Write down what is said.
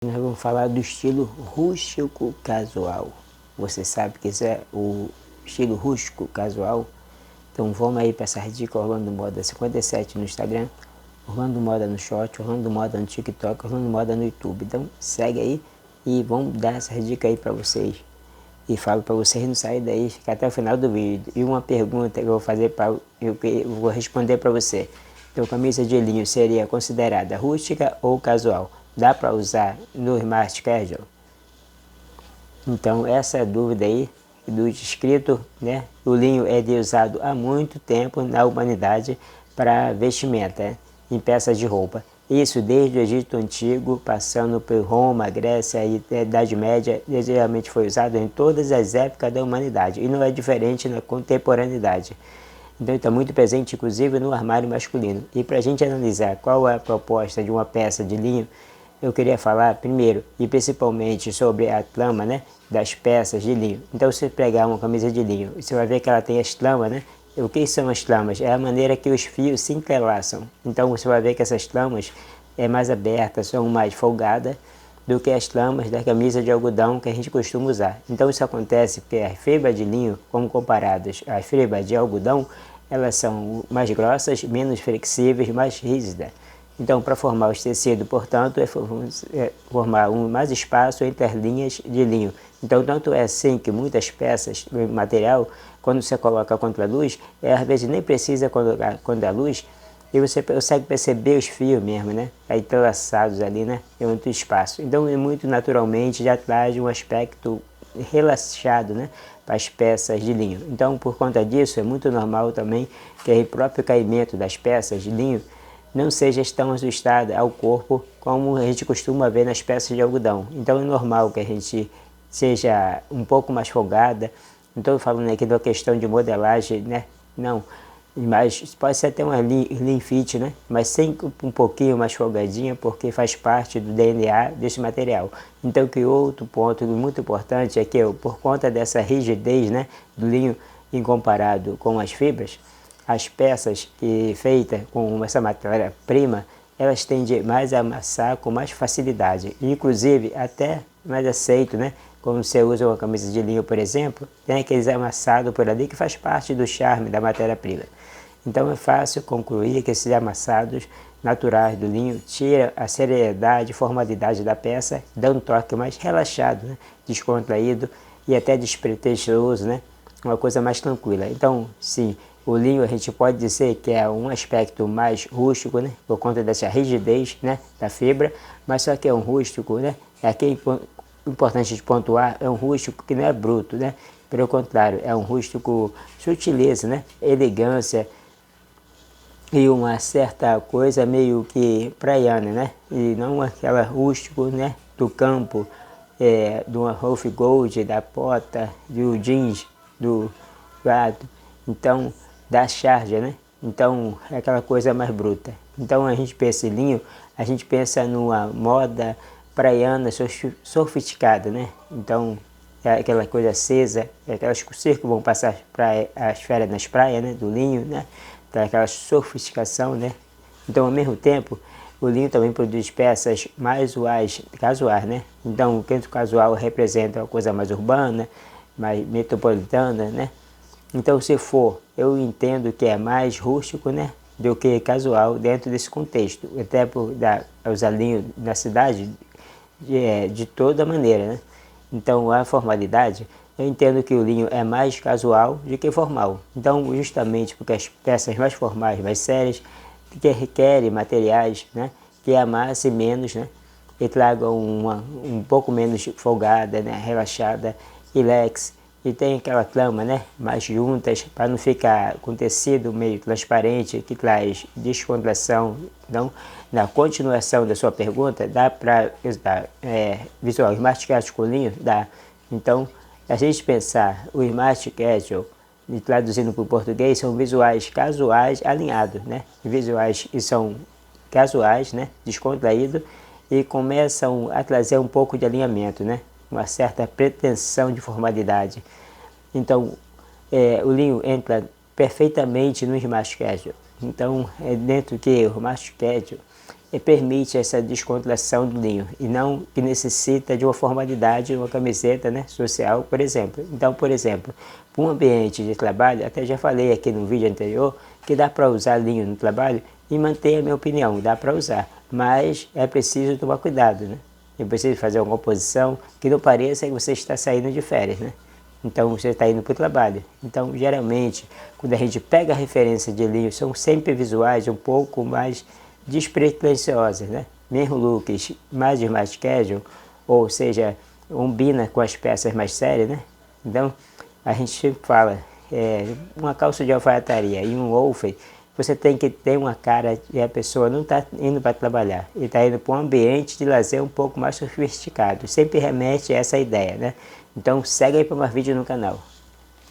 Nós vamos falar do estilo rústico casual. Você sabe que isso é o estilo rústico casual? Então vamos aí para essa dica. Orlando Moda 57 no Instagram, Orlando Moda no Short, Orlando Moda no TikTok, Orlando Moda no YouTube. Então segue aí e vamos dar essa dica aí para vocês. E falo para vocês não saírem daí, ficar até o final do vídeo. E uma pergunta que eu vou fazer eu vou responder para você. Então, camisa de linho seria considerada rústica ou casual? Dá para usar no smart casual? Então, essa é a dúvida aí do inscrito, né? O linho é usado há muito tempo na humanidade para vestimenta, em peças de roupa. Isso desde o Egito Antigo, passando por Roma, Grécia e Idade Média, geralmente foi usado em todas as épocas da humanidade e não é diferente na contemporaneidade. Então está muito presente, inclusive, no armário masculino. E para a gente analisar qual é a proposta de uma peça de linho, eu queria falar primeiro e principalmente sobre a trama, né, das peças de linho. Então, se você pegar uma camisa de linho, você vai ver que ela tem as tramas, né? O que são as tramas? É a maneira que os fios se entrelaçam. Então, você vai ver que essas tramas é mais abertas, são mais folgadas do que as tramas da camisa de algodão que a gente costuma usar. Então, isso acontece porque as fibras de linho, como comparadas às fibras de algodão, elas são mais grossas, menos flexíveis, mais rígidas. Então, para formar os tecidos, portanto, formar mais espaço entre as linhas de linho. Então, tanto é assim que muitas peças do material, quando você coloca contra a luz, às vezes nem precisa colocar contra a luz, e você consegue perceber os fios mesmo, né? Aí entrelaçados ali, né? Em muito espaço. Então, muito naturalmente, já traz um aspecto relaxado, né? Para as peças de linho. Então, por conta disso, é muito normal também que o próprio caimento das peças de linho não seja tão ajustada ao corpo como a gente costuma ver nas peças de algodão. Então é normal que a gente seja um pouco mais folgada. Não estou falando aqui da questão de modelagem, né? Não, mas pode ser até uma slim fit, né? Mas sempre um pouquinho mais folgadinha, porque faz parte do DNA desse material. Então, que outro ponto muito importante é que por conta dessa rigidez, né, do linho em comparado com as fibras, as peças feitas com essa matéria-prima, elas tendem mais a amassar com mais facilidade. Inclusive, até mais aceito, né? Quando você usa uma camisa de linho, por exemplo, tem aqueles amassados por ali que faz parte do charme da matéria-prima. Então é fácil concluir que esses amassados naturais do linho tiram a seriedade e formalidade da peça, dando um toque mais relaxado, né? Descontraído e até despretensioso, né? Uma coisa mais tranquila. Então, sim, o linho a gente pode dizer que é um aspecto mais rústico, né? Por conta dessa rigidez, né? Da fibra, mas só que é um rústico, né? Aqui é importante de pontuar, é um rústico que não é bruto, né? Pelo contrário, é um rústico sutileza, né? Elegância e uma certa coisa meio que praiana, né? E não aquela rústico, né? Do campo, do Rolf Gold, da Pota, do jeans, do gado. Então, da charge, né? Então, é aquela coisa mais bruta. Então, a gente pensa em linho, a gente pensa numa moda praiana sofisticada, né? Então, é aquela coisa acesa, é aquelas que vão passar as férias nas praias, né? Do linho, né? Então, aquela sofisticação, né? Então, ao mesmo tempo, o linho também produz peças mais casuais, né? Então, o canto casual representa uma coisa mais urbana, mais metropolitana, né? Então, se for, eu entendo que é mais rústico, né, do que casual dentro desse contexto. Até por usar linho na cidade de toda maneira, né? Então, a formalidade, eu entendo que o linho é mais casual do que formal. Então, justamente porque as peças mais formais, mais sérias, que requerem materiais, né, que amassem menos, né, e tragam um pouco menos folgada, né, relaxada, relax, e tem aquela trama, né, mais juntas, para não ficar com tecido meio transparente, que traz descontração. Então, na continuação da sua pergunta, dá para visual smart casual com linho? Dá. Então, a gente pensar o smart casual, e traduzindo para o português, são visuais casuais alinhados, né? Visuais que são casuais, né? Descontraídos, e começam a trazer um pouco de alinhamento, né? Uma certa pretensão de formalidade. Então, o linho entra perfeitamente no smart casual. Então, é dentro que o smart casual permite essa descontração do linho e não que necessita de uma formalidade, uma camiseta, né, social, por exemplo. Então, por exemplo, para um ambiente de trabalho, até já falei aqui no vídeo anterior, que dá para usar linho no trabalho e manter a minha opinião, dá para usar, mas é preciso tomar cuidado, né? É preciso fazer uma composição que não pareça que você está saindo de férias, né? Então você está indo para o trabalho. Então, geralmente, quando a gente pega a referência de linho, são sempre visuais um pouco mais despretensiosas, né? Mesmo looks mais smart casual, ou seja, combina com as peças mais sérias, né? Então, a gente sempre fala, uma calça de alfaiataria e um wolfen, você tem que ter uma cara e a pessoa não está indo para trabalhar, ele está indo para um ambiente de lazer um pouco mais sofisticado. Sempre remete a essa ideia, né? Então segue aí para mais vídeos no canal.